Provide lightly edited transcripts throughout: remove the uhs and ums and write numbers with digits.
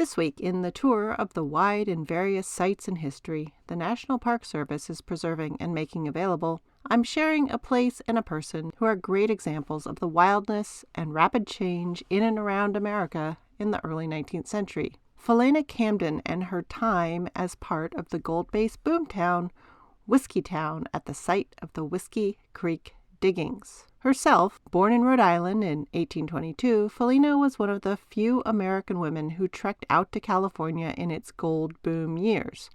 This week, in the tour of the wide and various sites in history the National Park Service is preserving and making available, I'm sharing a place and a person who are great examples of the wildness and rapid change in and around America in the early 19th century. Philena Camden and her time as part of the gold-based boomtown, Whiskeytown, at the site of the Whiskey Creek diggings. Herself, born in Rhode Island in 1822, Philena was one of the few American women who trekked out to California in its gold boom years.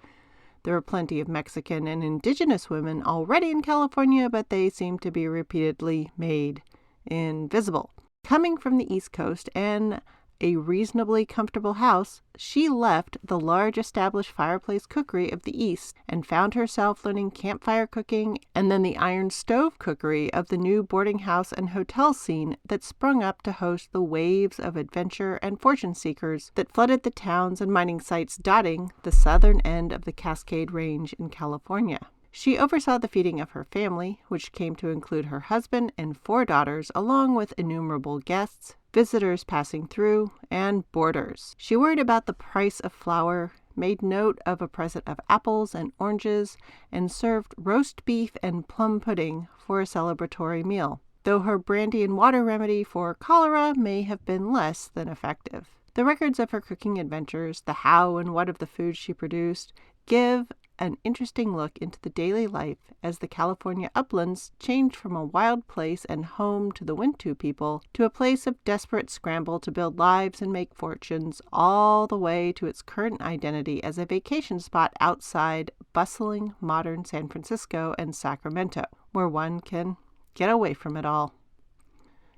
There were plenty of Mexican and indigenous women already in California, but they seemed to be repeatedly made invisible. Coming from the East Coast and a reasonably comfortable house, she left the large established fireplace cookery of the East and found herself learning campfire cooking and then the iron stove cookery of the new boarding house and hotel scene that sprung up to host the waves of adventure and fortune seekers that flooded the towns and mining sites dotting the southern end of the Cascade Range in California. She oversaw the feeding of her family, which came to include her husband and 4 daughters, along with innumerable guests, visitors passing through, and boarders. She worried about the price of flour, made note of a present of apples and oranges, and served roast beef and plum pudding for a celebratory meal, though her brandy and water remedy for cholera may have been less than effective. The records of her cooking adventures, the how and what of the food she produced, give an interesting look into the daily life as the California uplands changed from a wild place and home to the Wintu people to a place of desperate scramble to build lives and make fortunes, all the way to its current identity as a vacation spot outside bustling modern San Francisco and Sacramento, where one can get away from it all.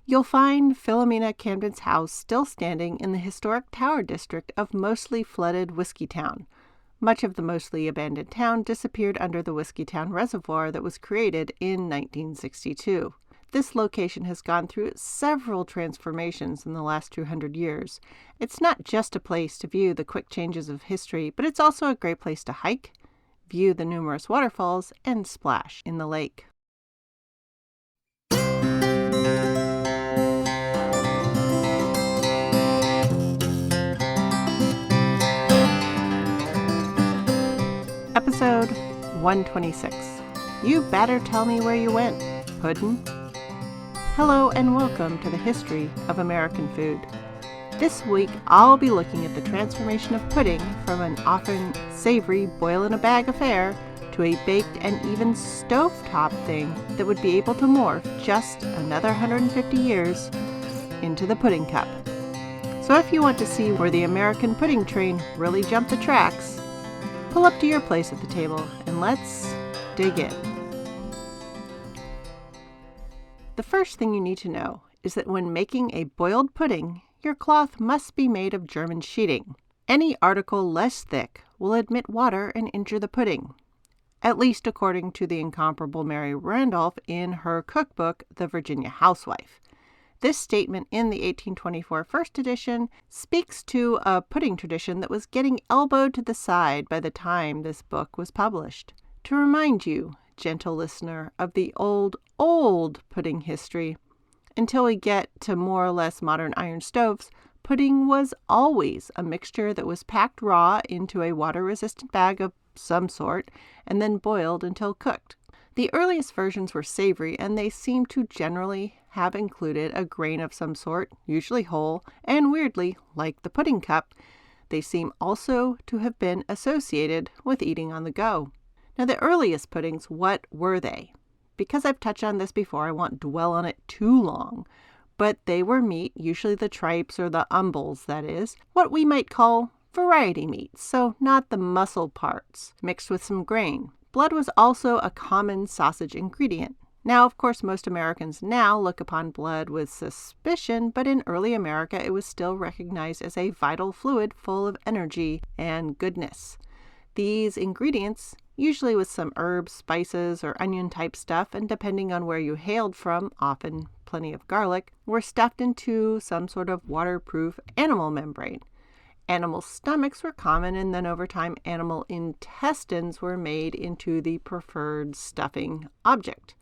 You'll find Philena Camden's house still standing in the historic Tower District of mostly flooded Whiskeytown. Much of the mostly abandoned town disappeared under the Whiskeytown Reservoir that was created in 1962. This location has gone through several transformations in the last 200 years. It's not just a place to view the quick changes of history, but it's also a great place to hike, view the numerous waterfalls, and splash in the lake. Episode 126. You better tell me where you went, Puddin. Hello and welcome to the history of American food. This week I'll be looking at the transformation of pudding from an often savory boil-in-a-bag affair to a baked and even stovetop thing that would be able to morph just another 150 years into the pudding cup. So if you want to see where the American pudding train really jumped the tracks, pull up to your place at the table and let's dig in. The first thing you need to know is that when making a boiled pudding, your cloth must be made of German sheeting. Any article less thick will admit water and injure the pudding, at least according to the incomparable Mary Randolph in her cookbook, The Virginia Housewife. This statement in the 1824 first edition speaks to a pudding tradition that was getting elbowed to the side by the time this book was published. To remind you, gentle listener, of the old pudding history, until we get to more or less modern iron stoves, pudding was always a mixture that was packed raw into a water-resistant bag of some sort and then boiled until cooked. The earliest versions were savory, and they seem to generally have included a grain of some sort, usually whole, and weirdly, like the pudding cup, they seem also to have been associated with eating on the go. Now, the earliest puddings, what were they? Because I've touched on this before, I won't dwell on it too long, but they were meat, usually the tripes or the umbles, that is, what we might call variety meats, so not the muscle parts, mixed with some grain. Blood was also a common sausage ingredient. Now, of course, most Americans now look upon blood with suspicion, but in early America it was still recognized as a vital fluid full of energy and goodness. These ingredients, usually with some herbs, spices, or onion-type stuff, and depending on where you hailed from, often plenty of garlic, were stuffed into some sort of waterproof animal membrane. Animal stomachs were common, and then over time animal intestines were made into the preferred stuffing object.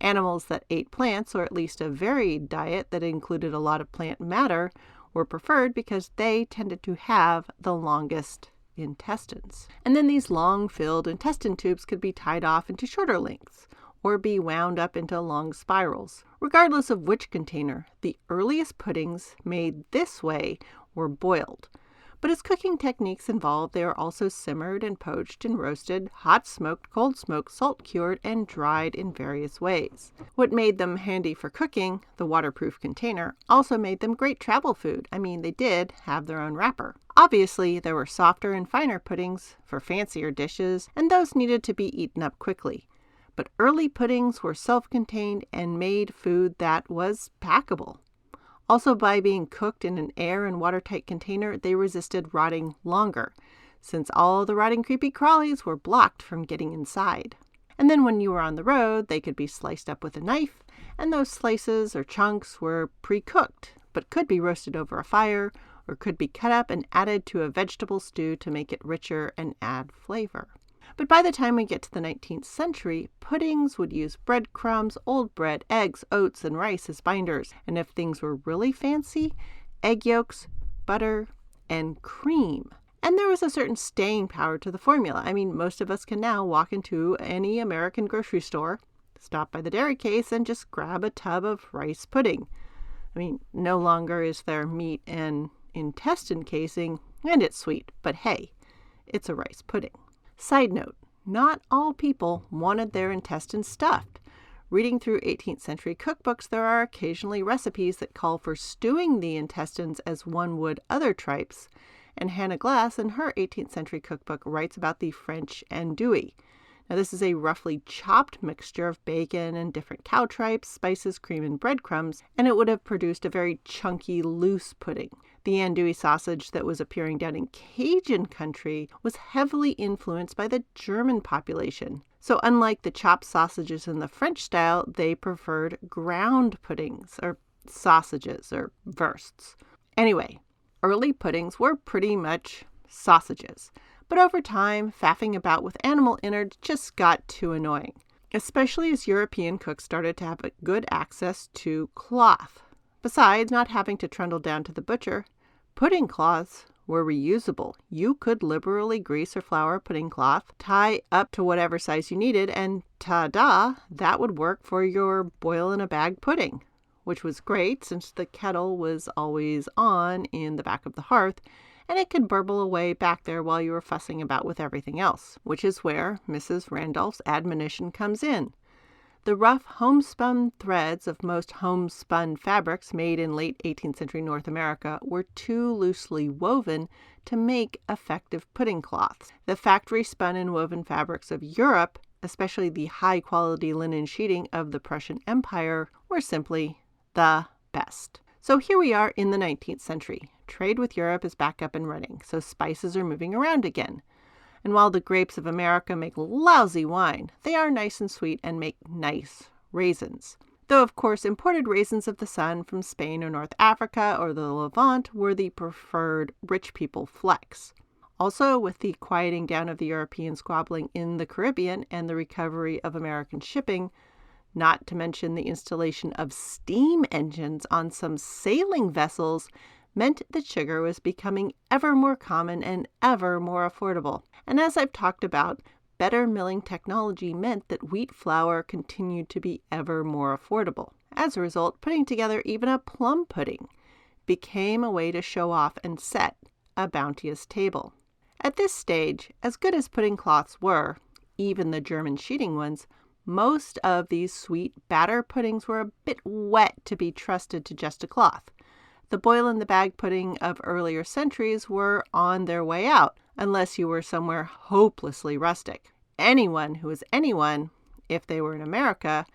Animals that ate plants, or at least a varied diet that included a lot of plant matter, were preferred because they tended to have the longest intestines. And then these long-filled intestine tubes could be tied off into shorter lengths or be wound up into long spirals. Regardless of which container, the earliest puddings made this way were boiled. But as cooking techniques evolved, they were also simmered and poached and roasted, hot smoked, cold smoked, salt cured, and dried in various ways. What made them handy for cooking, the waterproof container, also made them great travel food. I mean, they did have their own wrapper. Obviously, there were softer and finer puddings for fancier dishes, and those needed to be eaten up quickly. But early puddings were self-contained and made food that was packable. Also, by being cooked in an air and watertight container, they resisted rotting longer, since all the rotting creepy crawlies were blocked from getting inside. And then when you were on the road, they could be sliced up with a knife, and those slices or chunks were pre-cooked, but could be roasted over a fire, or could be cut up and added to a vegetable stew to make it richer and add flavor. But by the time we get to the 19th century, puddings would use breadcrumbs, old bread, eggs, oats, and rice as binders. And if things were really fancy, egg yolks, butter, and cream. And there was a certain staying power to the formula. I mean, most of us can now walk into any American grocery store, stop by the dairy case, and just grab a tub of rice pudding. I mean, no longer is there meat and intestine casing, and it's sweet, but hey, it's a rice pudding. Side note, not all people wanted their intestines stuffed. Reading through 18th century cookbooks, there are occasionally recipes that call for stewing the intestines as one would other tripes, and Hannah Glass in her 18th century cookbook writes about the French andouille. Now, this is a roughly chopped mixture of bacon and different cow tripes, spices, cream, and breadcrumbs, and it would have produced a very chunky, loose pudding. The andouille sausage that was appearing down in Cajun country was heavily influenced by the German population. So unlike the chopped sausages in the French style, they preferred ground puddings, or sausages, or wursts. Anyway, early puddings were pretty much sausages. But over time, faffing about with animal innards just got too annoying, especially as European cooks started to have good access to cloth. Besides not having to trundle down to the butcher, pudding cloths were reusable. You could liberally grease or flour a pudding cloth, tie up to whatever size you needed, and ta-da, that would work for your boil-in-a-bag pudding, which was great since the kettle was always on in the back of the hearth, and it could burble away back there while you were fussing about with everything else, which is where Mrs. Randolph's admonition comes in. The rough homespun threads of most homespun fabrics made in late 18th century North America were too loosely woven to make effective pudding cloths. The factory spun and woven fabrics of Europe, especially the high-quality linen sheeting of the Prussian Empire, were simply the best. So here we are in the 19th century. Trade with Europe is back up and running, so spices are moving around again. And while the grapes of America make lousy wine, they are nice and sweet and make nice raisins. Though, of course, imported raisins of the sun from Spain or North Africa or the Levant were the preferred rich people flex. Also, with the quieting down of the European squabbling in the Caribbean and the recovery of American shipping, not to mention the installation of steam engines on some sailing vessels, meant that sugar was becoming ever more common and ever more affordable. And as I've talked about, better milling technology meant that wheat flour continued to be ever more affordable. As a result, putting together even a plum pudding became a way to show off and set a bounteous table. At this stage, as good as pudding cloths were, even the German sheeting ones, most of these sweet batter puddings were a bit wet to be trusted to just a cloth. The boil-in-the-bag pudding of earlier centuries were on their way out, unless you were somewhere hopelessly rustic. Anyone who was anyone, if they were in America,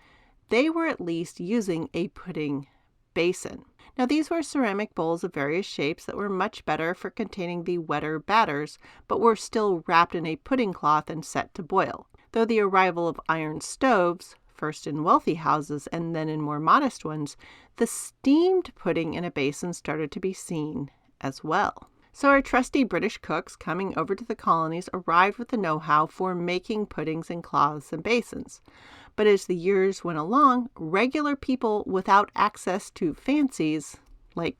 they were at least using a pudding basin. Now, these were ceramic bowls of various shapes that were much better for containing the wetter batters, but were still wrapped in a pudding cloth and set to boil. Though the arrival of iron stoves, first in wealthy houses and then in more modest ones, the steamed pudding in a basin started to be seen as well. So our trusty British cooks coming over to the colonies arrived with the know-how for making puddings in cloths and basins. But as the years went along, regular people without access to fancies, like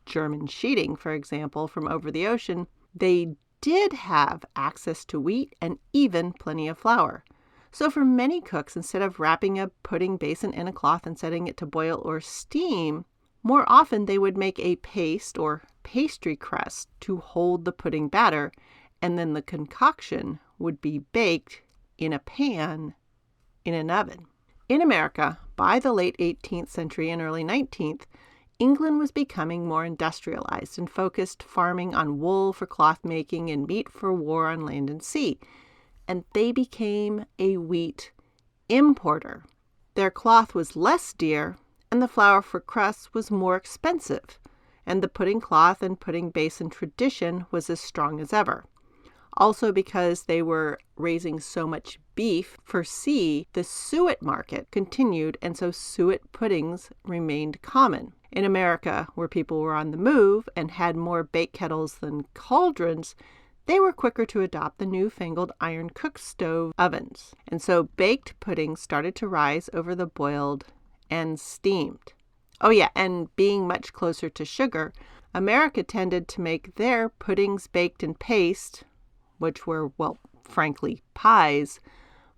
German sheeting, for example, from over the ocean, they did have access to wheat and even plenty of flour. So for many cooks, instead of wrapping a pudding basin in a cloth and setting it to boil or steam, more often they would make a paste or pastry crust to hold the pudding batter, and then the concoction would be baked in a pan in an oven. In America, by the late 18th century and early 19th, England was becoming more industrialized and focused farming on wool for cloth making and meat for war on land and sea, and they became a wheat importer. Their cloth was less dear, and the flour for crusts was more expensive, and the pudding cloth and pudding basin tradition was as strong as ever. Also, because they were raising so much beef for sea, the suet market continued, and so suet puddings remained common. In America, where people were on the move and had more bake kettles than cauldrons, they were quicker to adopt the newfangled iron cook stove ovens. And so baked puddings started to rise over the boiled and steamed. Oh yeah, and being much closer to sugar, America tended to make their puddings baked in paste, which were, well, frankly, pies,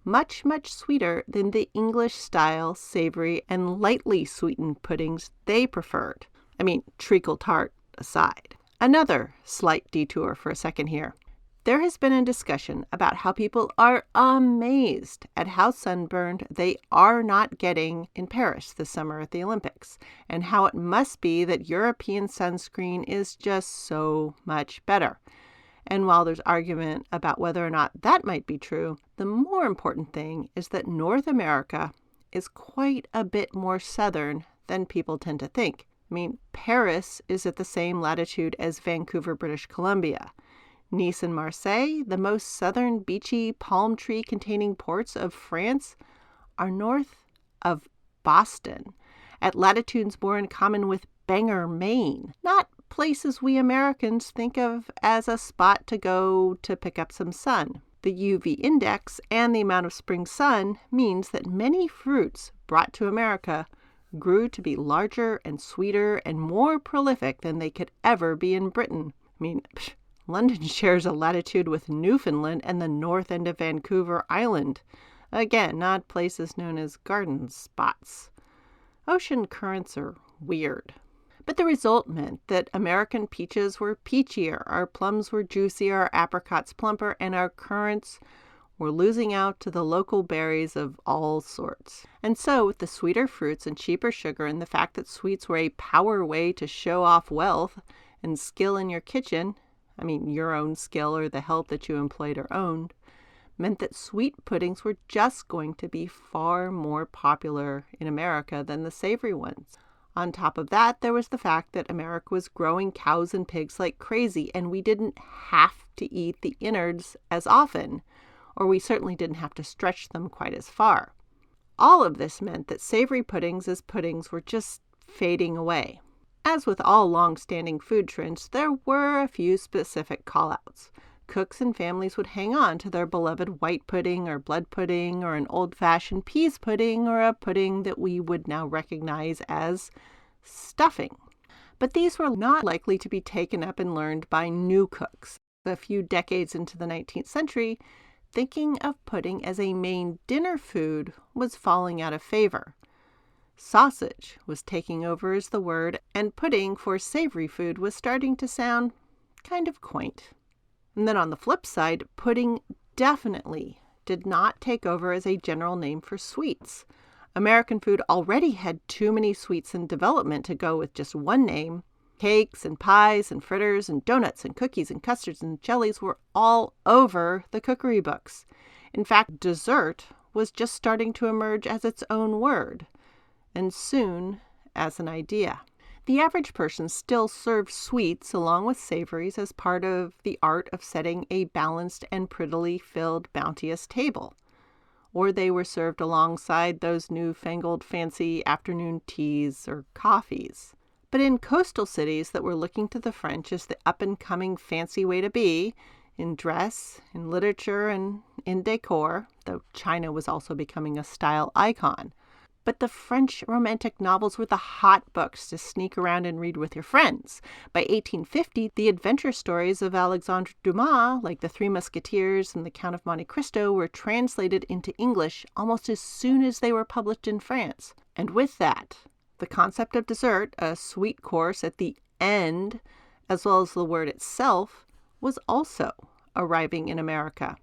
much, much sweeter than the English-style savory and lightly sweetened puddings they preferred. I mean, treacle tart aside. Another slight detour for a second here. There has been a discussion about how people are amazed at how sunburned they are not getting in Paris this summer at the Olympics, and how it must be that European sunscreen is just so much better. And while there's argument about whether or not that might be true, the more important thing is that North America is quite a bit more southern than people tend to think. I mean, Paris is at the same latitude as Vancouver, British Columbia. Nice and Marseille, the most southern beachy palm tree containing ports of France, are north of Boston, at latitudes more in common with Bangor, Maine, not places we Americans think of as a spot to go to pick up some sun. The UV index and the amount of spring sun means that many fruits brought to America grew to be larger and sweeter and more prolific than they could ever be in Britain. I mean, London shares a latitude with Newfoundland and the north end of Vancouver Island. Again, not places known as garden spots. Ocean currents are weird. But the result meant that American peaches were peachier, our plums were juicier, our apricots plumper, and our currants were losing out to the local berries of all sorts. And so, with the sweeter fruits and cheaper sugar and the fact that sweets were a power way to show off wealth and skill in your kitchen, I mean your own skill or the help that you employed or owned, meant that sweet puddings were just going to be far more popular in America than the savory ones. On top of that, there was the fact that America was growing cows and pigs like crazy, and we didn't have to eat the innards as often, or we certainly didn't have to stretch them quite as far. All of this meant that savory puddings as puddings were just fading away. As with all long-standing food trends, there were a few specific call-outs. Cooks and families would hang on to their beloved white pudding or blood pudding or an old-fashioned peas pudding or a pudding that we would now recognize as stuffing. But these were not likely to be taken up and learned by new cooks. A few decades into the 19th century, thinking of pudding as a main dinner food was falling out of favor. Sausage was taking over as the word, and pudding for savory food was starting to sound kind of quaint. And then on the flip side, pudding definitely did not take over as a general name for sweets. American food already had too many sweets in development to go with just one name. Cakes and pies and fritters and donuts and cookies and custards and jellies were all over the cookery books. In fact, dessert was just starting to emerge as its own word, and soon as an idea. The average person still served sweets along with savories as part of the art of setting a balanced and prettily filled bounteous table. Or they were served alongside those newfangled fancy afternoon teas or coffees. But in coastal cities that were looking to the French as the up-and-coming fancy way to be, in dress, in literature, and in decor, though China was also becoming a style icon, But the French Romantic novels were the hot books to sneak around and read with your friends. By 1850, the adventure stories of Alexandre Dumas, like The Three Musketeers and The Count of Monte Cristo, were translated into English almost as soon as they were published in France. And with that, the concept of dessert, a sweet course at the end, as well as the word itself, was also arriving in America.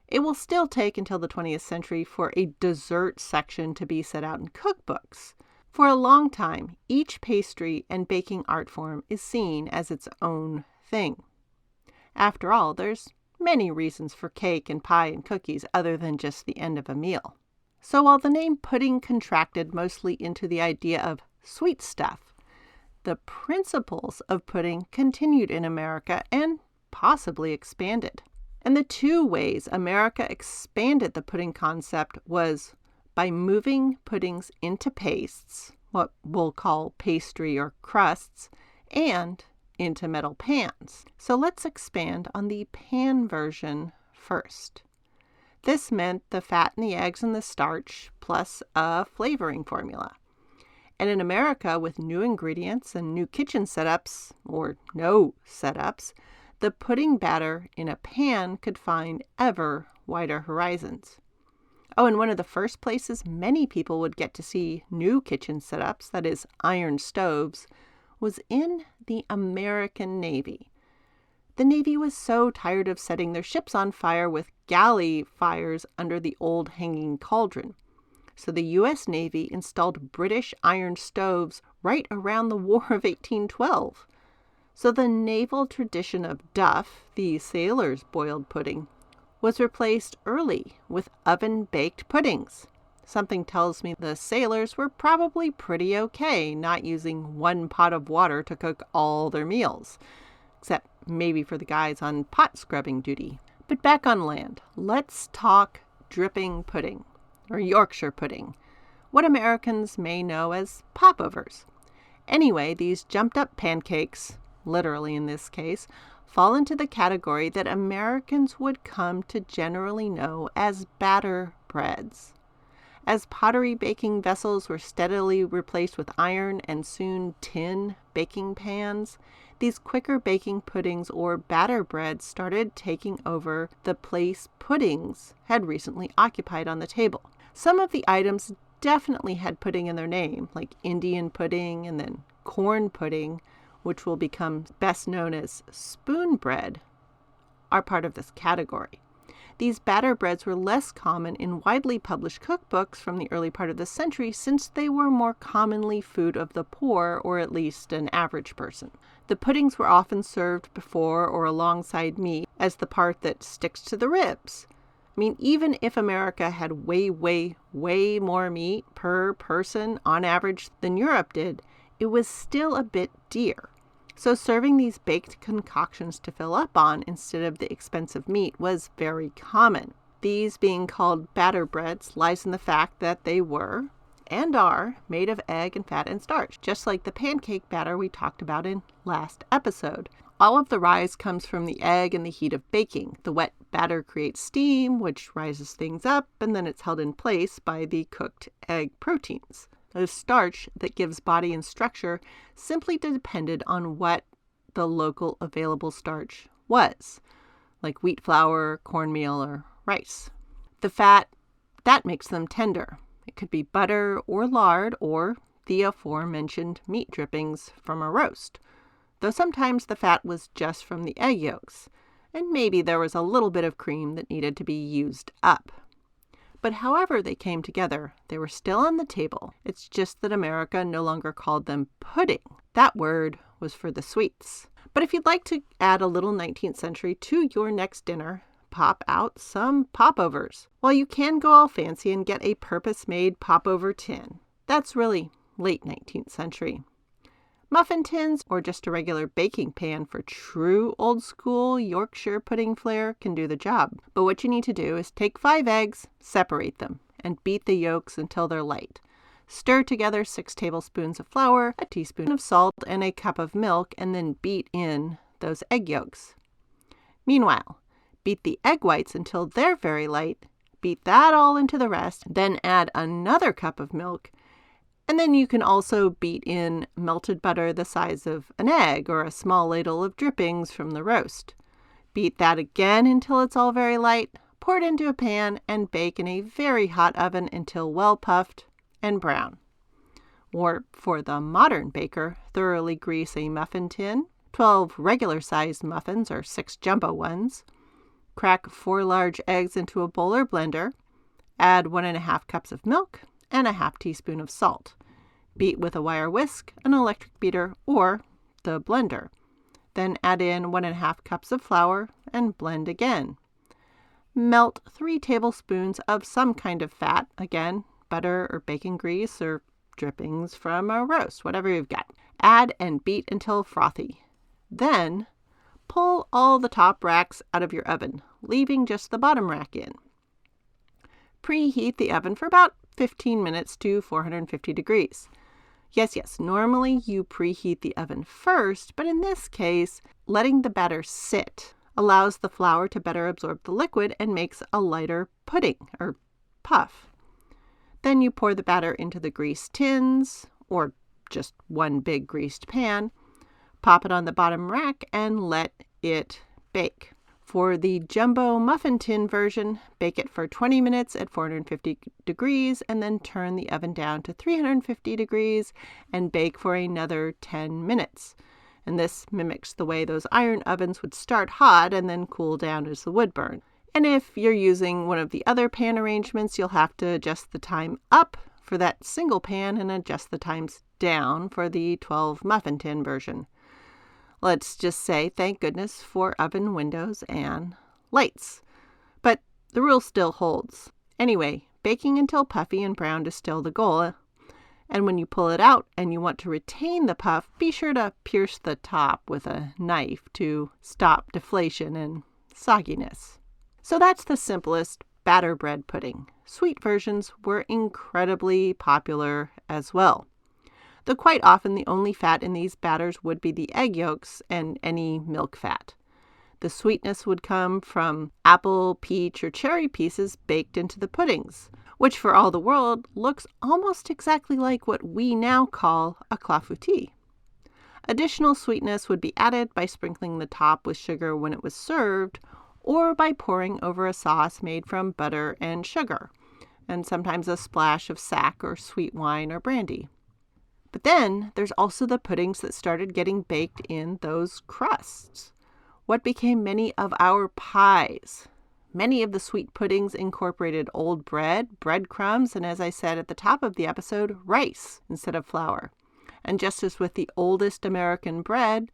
It will still take until the 20th century for a dessert section to be set out in cookbooks. For a long time, each pastry and baking art form is seen as its own thing. After all, there's many reasons for cake and pie and cookies other than just the end of a meal. So while the name pudding contracted mostly into the idea of sweet stuff, the principles of pudding continued in America and possibly expanded. And the two ways America expanded the pudding concept was by moving puddings into pastes, what we'll call pastry or crusts, and into metal pans. So let's expand on the pan version first. This meant the fat and the eggs and the starch plus a flavoring formula. And in America, with new ingredients and new kitchen setups, or no setups, the pudding batter in a pan could find ever wider horizons. Oh, and one of the first places many people would get to see new kitchen setups, that is, iron stoves, was in the American Navy. The Navy was so tired of setting their ships on fire with galley fires under the old hanging cauldron. So the U.S. Navy installed British iron stoves right around the War of 1812. So the naval tradition of duff, the sailors' boiled pudding, was replaced early with oven-baked puddings. Something tells me the sailors were probably pretty okay not using one pot of water to cook all their meals, except maybe for the guys on pot scrubbing duty. But back on land, let's talk dripping pudding, or Yorkshire pudding, what Americans may know as popovers. Anyway, these jumped-up pancakes, literally in this case, fall into the category that Americans would come to generally know as batter breads. As pottery baking vessels were steadily replaced with iron and soon tin baking pans, these quicker baking puddings or batter breads started taking over the place puddings had recently occupied on the table. Some of the items definitely had pudding in their name, like Indian pudding and then corn pudding, which will become best known as spoon bread, are part of this category. These batter breads were less common in widely published cookbooks from the early part of the century since they were more commonly food of the poor, or at least an average person. The puddings were often served before or alongside meat as the part that sticks to the ribs. I mean, even if America had way more meat per person on average than Europe did, it was still a bit dear. So serving these baked concoctions to fill up on instead of the expensive meat was very common. These being called batter breads lies in the fact that they were, and are, made of egg and fat and starch, just like the pancake batter we talked about in last episode. All of the rise comes from the egg and the heat of baking. The wet batter creates steam, which rises things up, and then it's held in place by the cooked egg proteins. The starch that gives body and structure simply depended on what the local available starch was, like wheat flour, cornmeal, or rice. The fat, that makes them tender. It could be butter or lard or the aforementioned meat drippings from a roast, though sometimes the fat was just from the egg yolks, and maybe there was a little bit of cream that needed to be used up. But however they came together, they were still on the table. It's just that America no longer called them pudding. That word was for the sweets. But if you'd like to add a little 19th century to your next dinner, pop out some popovers. While you can go all fancy and get a purpose-made popover tin, that's really late 19th century. Muffin tins or just a regular baking pan for true old-school Yorkshire pudding flair can do the job. But what you need to do is take 5 eggs, separate them, and beat the yolks until they're light. Stir together 6 tablespoons of flour, a teaspoon of salt, and a cup of milk, and then beat in those egg yolks. Meanwhile, beat the egg whites until they're very light, Beat that all into the rest, then add another cup of milk. And then you can also beat in melted butter the size of an egg or a small ladle of drippings from the roast. Beat that again until it's all very light, pour it into a pan, and bake in a very hot oven until well puffed and brown. Or for the modern baker, thoroughly grease a muffin tin, 12 regular-sized muffins or 6 jumbo ones. Crack 4 large eggs into a bowl or blender. Add 1½ cups of milk and a half teaspoon of salt. Beat with a wire whisk, an electric beater, or the blender. Then add in 1½ cups of flour and blend again. Melt 3 tablespoons of some kind of fat, again, butter or bacon grease or drippings from a roast, whatever you've got. Add and beat until frothy. Then pull all the top racks out of your oven, leaving just the bottom rack in. Preheat the oven for about 15 minutes to 450 degrees. Yes, normally you preheat the oven first, but in this case, letting the batter sit allows the flour to better absorb the liquid and makes a lighter pudding or puff. Then you pour the batter into the greased tins, or just one big greased pan, pop it on the bottom rack, and let it bake. For the jumbo muffin tin version, bake it for 20 minutes at 450 degrees and then turn the oven down to 350 degrees and bake for another 10 minutes. And this mimics the way those iron ovens would start hot and then cool down as the wood burned. And if you're using one of the other pan arrangements, you'll have to adjust the time up for that single pan and adjust the times down for the 12 muffin tin version. Let's just say thank goodness for oven windows and lights. But the rule still holds. Anyway, baking until puffy and browned is still the goal. And when you pull it out and you want to retain the puff, be sure to pierce the top with a knife to stop deflation and sogginess. So that's the simplest batter bread pudding. Sweet versions were incredibly popular as well, though quite often the only fat in these batters would be the egg yolks and any milk fat. The sweetness would come from apple, peach, or cherry pieces baked into the puddings, which for all the world looks almost exactly like what we now call a clafoutis. Additional sweetness would be added by sprinkling the top with sugar when it was served, or by pouring over a sauce made from butter and sugar, and sometimes a splash of sack or sweet wine or brandy. But then there's also the puddings that started getting baked in those crusts. What became many of our pies. Many of the sweet puddings incorporated old bread, breadcrumbs, and as I said at the top of the episode, rice instead of flour. And just as with the oldest American bread,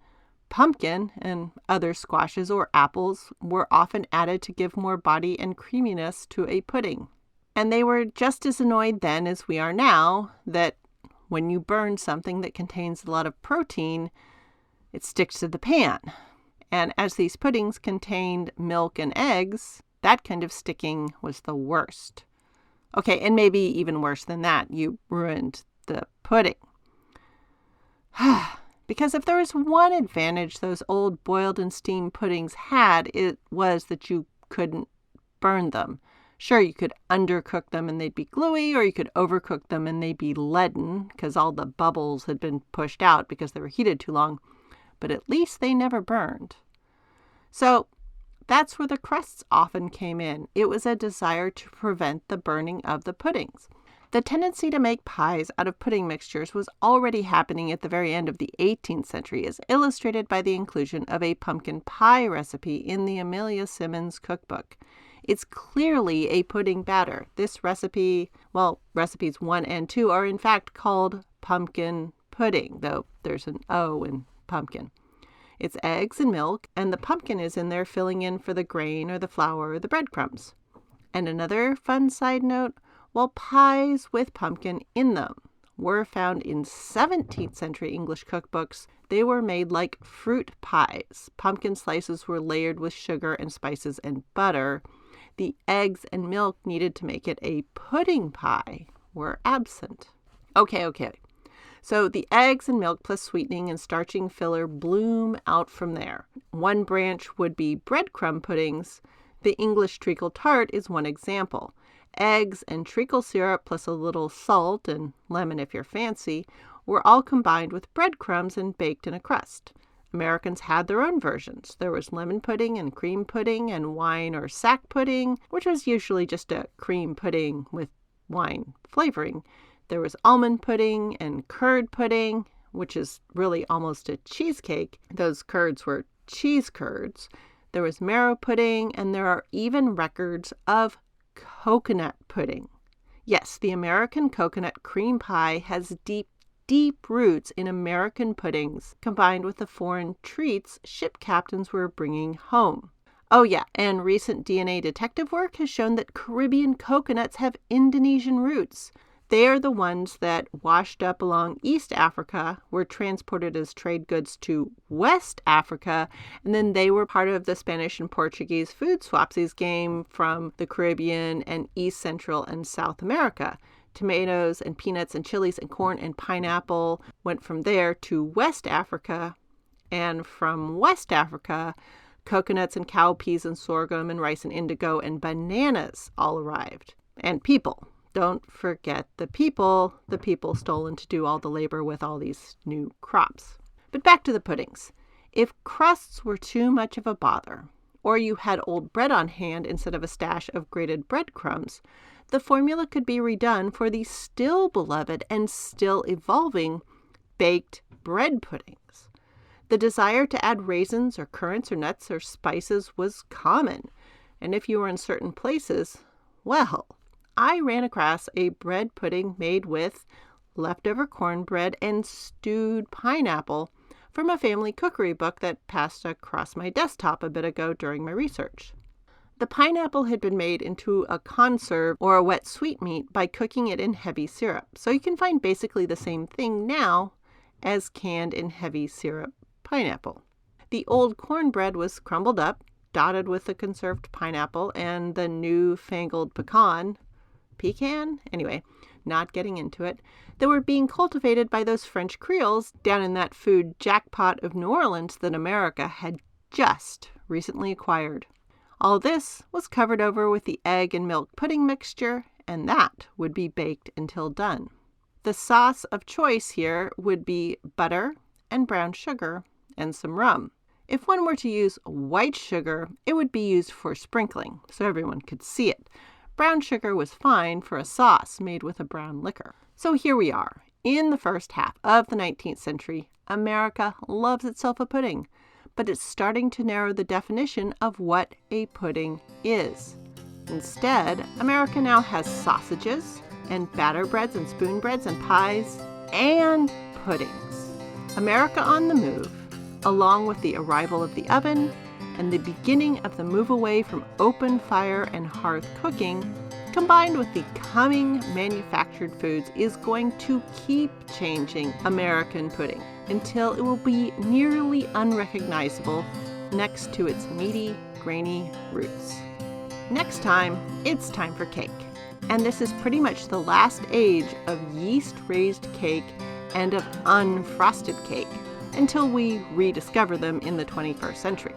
pumpkin and other squashes or apples were often added to give more body and creaminess to a pudding. And they were just as annoyed then as we are now that when you burn something that contains a lot of protein, it sticks to the pan. And as these puddings contained milk and eggs, that kind of sticking was the worst. Okay, and maybe even worse than that, you ruined the pudding. Because if there was one advantage those old boiled and steamed puddings had, it was that you couldn't burn them. Sure, you could undercook them and they'd be gluey, or you could overcook them and they'd be leaden because all the bubbles had been pushed out because they were heated too long. But at least they never burned. So that's where the crusts often came in. It was a desire to prevent the burning of the puddings. The tendency to make pies out of pudding mixtures was already happening at the very end of the 18th century, as illustrated by the inclusion of a pumpkin pie recipe in the Amelia Simmons cookbook. It's clearly a pudding batter. This recipe, recipes 1 and 2 are in fact called pumpkin pudding, though there's an O in pumpkin. It's eggs and milk, and the pumpkin is in there filling in for the grain or the flour or the breadcrumbs. And another fun side note, while pies with pumpkin in them were found in 17th century English cookbooks, they were made like fruit pies. Pumpkin slices were layered with sugar and spices and butter. The eggs and milk needed to make it a pudding pie were absent. Okay. So the eggs and milk plus sweetening and starching filler bloom out from there. One branch would be breadcrumb puddings. The English treacle tart is one example. Eggs and treacle syrup plus a little salt and lemon if you're fancy were all combined with breadcrumbs and baked in a crust. Americans had their own versions. There was lemon pudding and cream pudding and wine or sack pudding, which was usually just a cream pudding with wine flavoring. There was almond pudding and curd pudding, which is really almost a cheesecake. Those curds were cheese curds. There was marrow pudding, and there are even records of coconut pudding. Yes, the American coconut cream pie has deep roots in American puddings, combined with the foreign treats ship captains were bringing home. Oh yeah, and recent DNA detective work has shown that Caribbean coconuts have Indonesian roots. They are the ones that washed up along East Africa, were transported as trade goods to West Africa, and then they were part of the Spanish and Portuguese food swapsies game from the Caribbean and East Central and South America. Tomatoes and peanuts and chilies and corn and pineapple went from there to West Africa, and from West Africa, coconuts and cowpeas and sorghum and rice and indigo and bananas all arrived. And people. Don't forget the people stolen to do all the labor with all these new crops. But back to the puddings. If crusts were too much of a bother, or you had old bread on hand instead of a stash of grated breadcrumbs, the formula could be redone for the still beloved and still evolving baked bread puddings. The desire to add raisins or currants or nuts or spices was common, and if you were in certain places, well, I ran across a bread pudding made with leftover cornbread and stewed pineapple from a family cookery book that passed across my desktop a bit ago during my research. The pineapple had been made into a conserve or a wet sweetmeat by cooking it in heavy syrup, so you can find basically the same thing now as canned in heavy syrup pineapple. The old cornbread was crumbled up, dotted with the conserved pineapple and the newfangled pecan, anyway, not getting into it, that were being cultivated by those French Creoles down in that food jackpot of New Orleans that America had just recently acquired. All this was covered over with the egg and milk pudding mixture, and that would be baked until done. The sauce of choice here would be butter and brown sugar and some rum. If one were to use white sugar, it would be used for sprinkling, so everyone could see it. Brown sugar was fine for a sauce made with a brown liquor. So here we are. In the first half of the 19th century, America loves itself a pudding, but it's starting to narrow the definition of what a pudding is. Instead, America now has sausages and batter breads and spoon breads and pies and puddings. America on the move, along with the arrival of the oven and the beginning of the move away from open fire and hearth cooking, combined with the coming manufactured foods, is going to keep changing American pudding until it will be nearly unrecognizable next to its meaty, grainy roots. Next time, it's time for cake. And this is pretty much the last age of yeast-raised cake and of unfrosted cake until we rediscover them in the 21st century.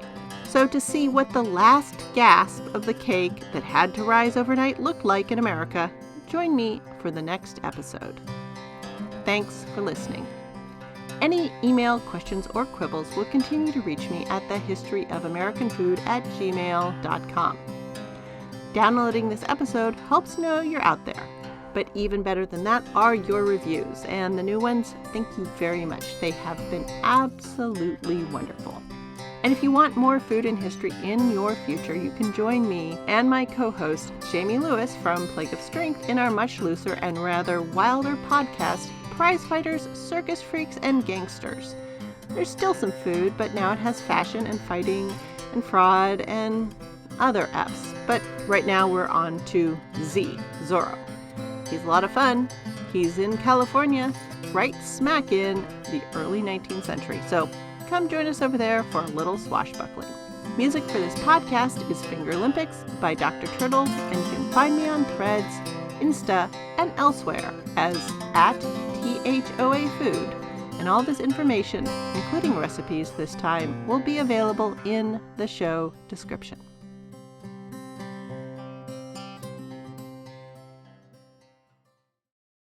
So to see what the last gasp of the cake that had to rise overnight looked like in America, join me for the next episode. Thanks for listening. Any email, questions, or quibbles will continue to reach me at thehistoryofamericanfood@gmail.com. Downloading this episode helps know you're out there. But even better than that are your reviews, and the new ones, thank you very much. They have been absolutely wonderful. And if you want more food and history in your future, you can join me and my co-host, Jamie Lewis from Plague of Strength, in our much looser and rather wilder podcast, Prize Fighters, Circus Freaks, and Gangsters. There's still some food, but now it has fashion and fighting and fraud and other F's. But right now we're on to Z, Zorro. He's a lot of fun. He's in California, right smack in the early 19th century. So come join us over there for a little swashbuckling. Music for this podcast is Finger Olympics by Dr. Turtle, and you can find me on Threads, Insta, and elsewhere as @THOA Food. And all this information, including recipes this time, will be available in the show description.